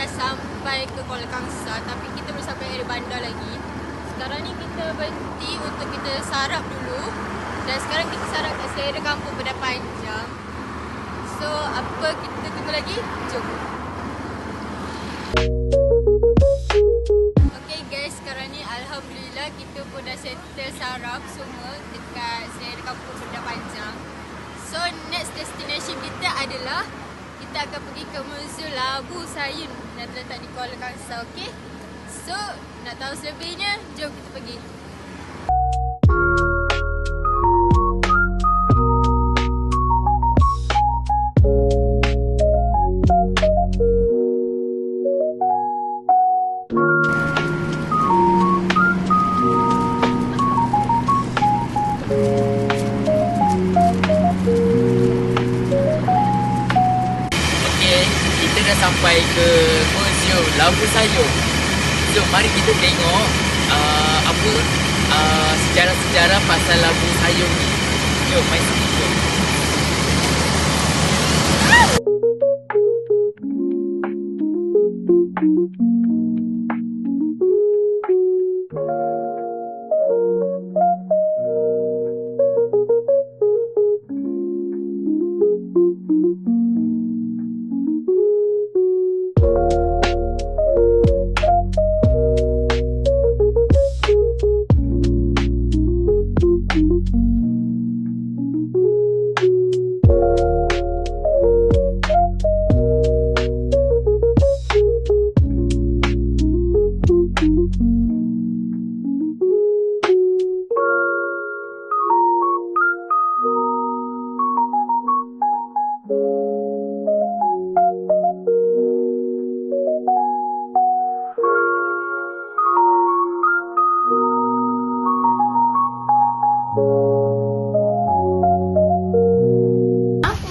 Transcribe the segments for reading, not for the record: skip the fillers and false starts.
dah sampai ke Kuala Kangsar, tapi kita belum sampai area bandar lagi. Sekarang ni kita berhenti untuk kita sarap dulu. Dan sekarang kita sarap kat Selera Kampung Bedah Panjang. So, apa kita tunggu lagi? Jom. Okay guys, sekarang ni Alhamdulillah kita pun dah settle sarap semua dekat Selera Kampung Bedah Panjang. So, next destination kita adalah kita akan pergi ke Museum Labu Sayun yang terletak di Kuala Kangsar, okay? So, nak tahu selebihnya, jom kita pergi. Sampai ke Museum Labu Sayun. So, mari kita tengok sejarah-sejarah pasal Labu Sayun ni. Jom, mari sini jom.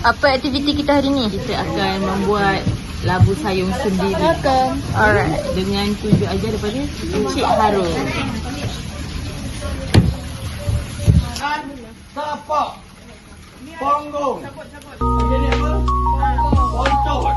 Apa aktiviti kita hari ni? Kita akan membuat labu sayung sendiri. Alright. Dengan tunjuk ajar daripada Encik Harul. Tapak panggung. Jadi apa? Bontot.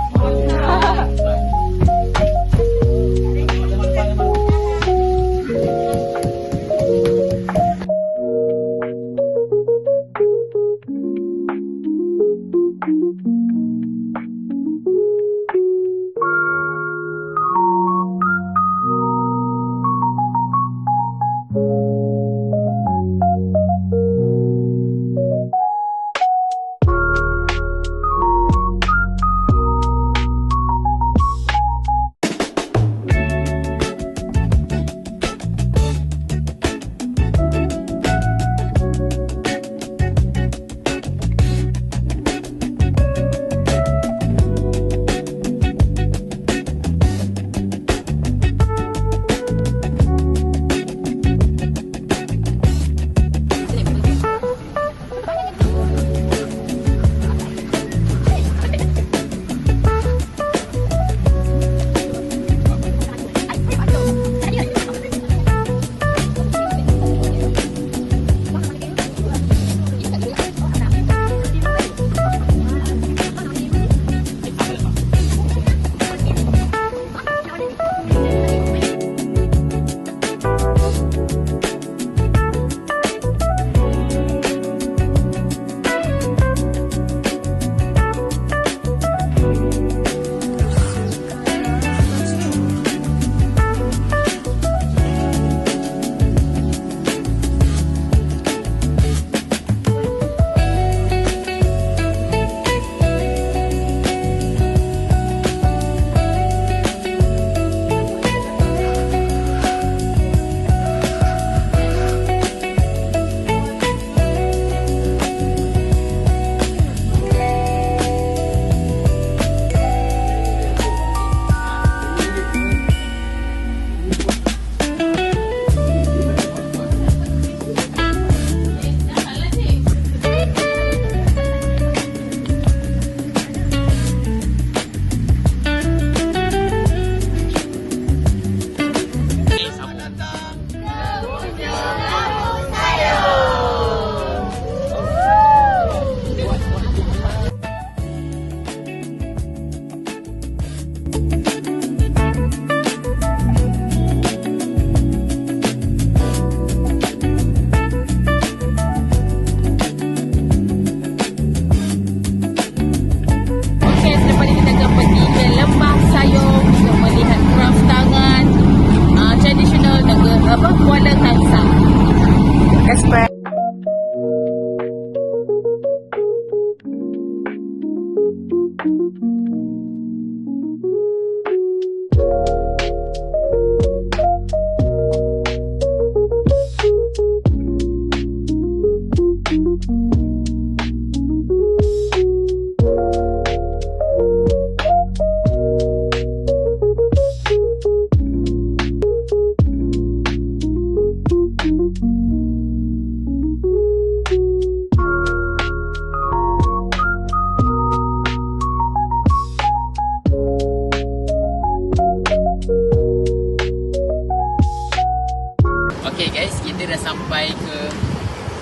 kita dah sampai ke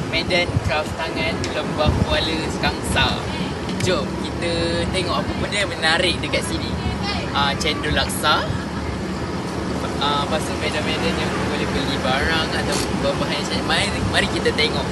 medan craft tangan Lembah Kuala Kangsa. Jom kita tengok apa benda yang menarik dekat sini. Cendol laksa. Lepas tu medan-medan yang boleh beli barang atau bahan yang mari kita tengok.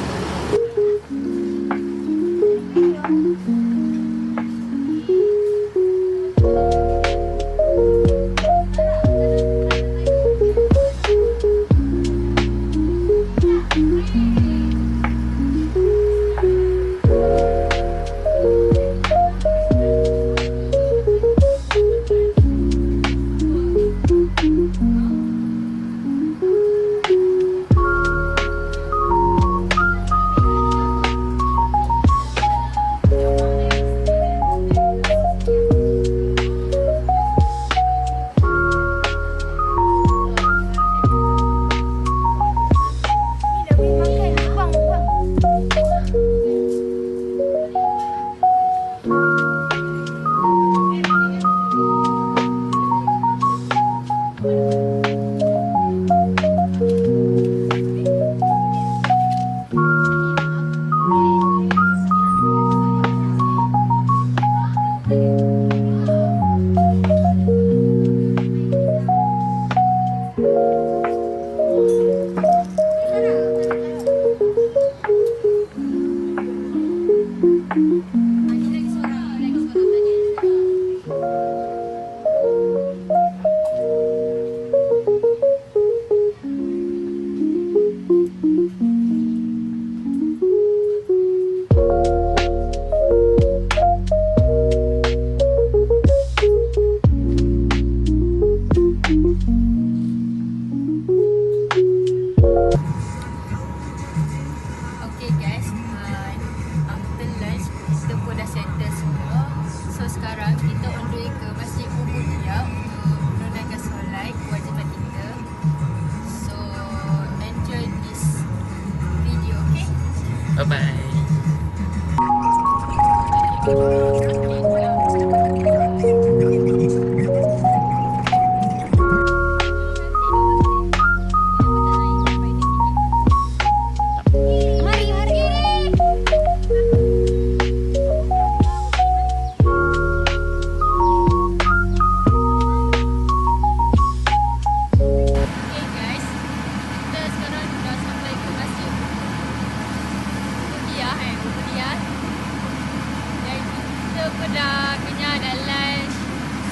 Bye-bye. Dah kenyang dan lunch.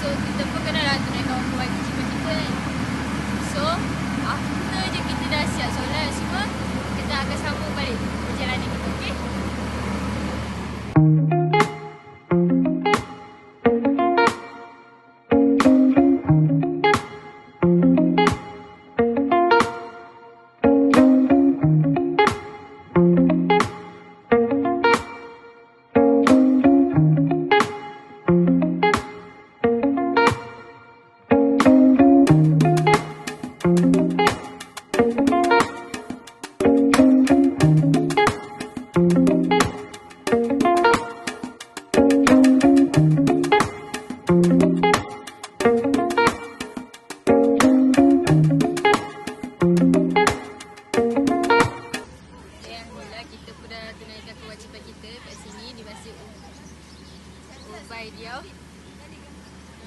So kita pun kena dah tunaikan wajib kita kan. So after je kita dah siap solat semua, kita akan sambung balik perjalanan kita, okey?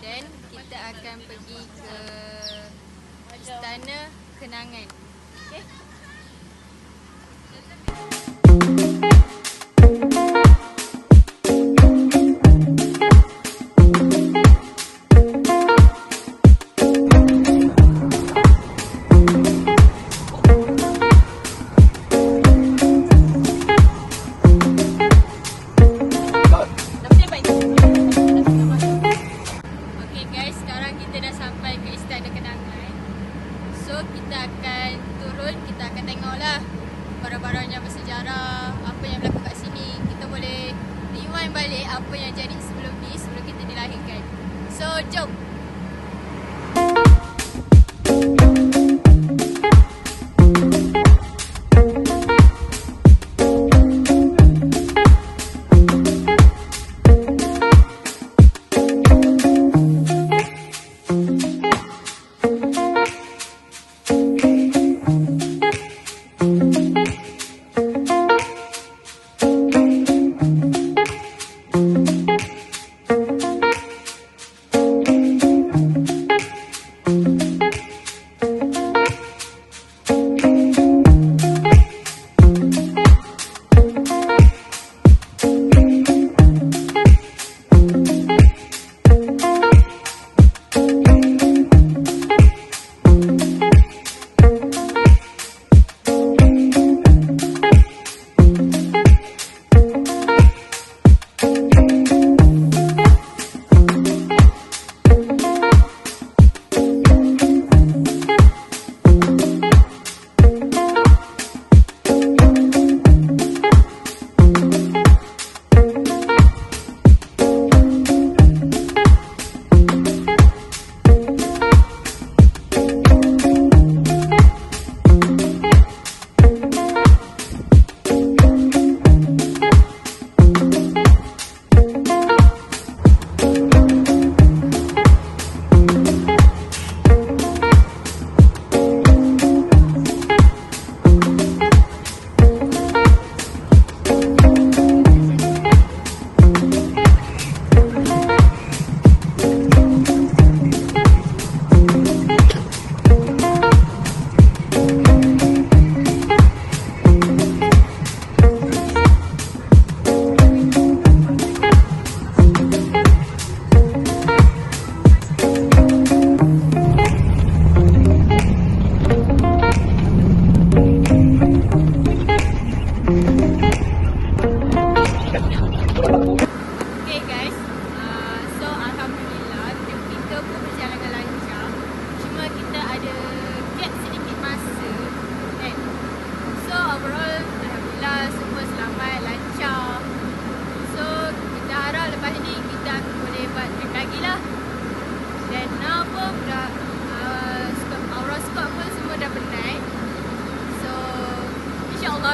Dan kita akan pergi ke Istana Kenangan. Okey? Kita akan turun, kita akan tengoklah barang-barang yang bersejarah, apa yang berlaku kat sini. Kita boleh rewind balik apa yang jadi sebelum ni, sebelum kita dilahirkan. So, jom! Thank you.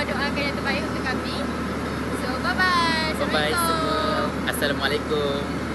doakan yang terbaik untuk kami. So bye-bye. Bye-bye Assalamualaikum. semua. Assalamualaikum.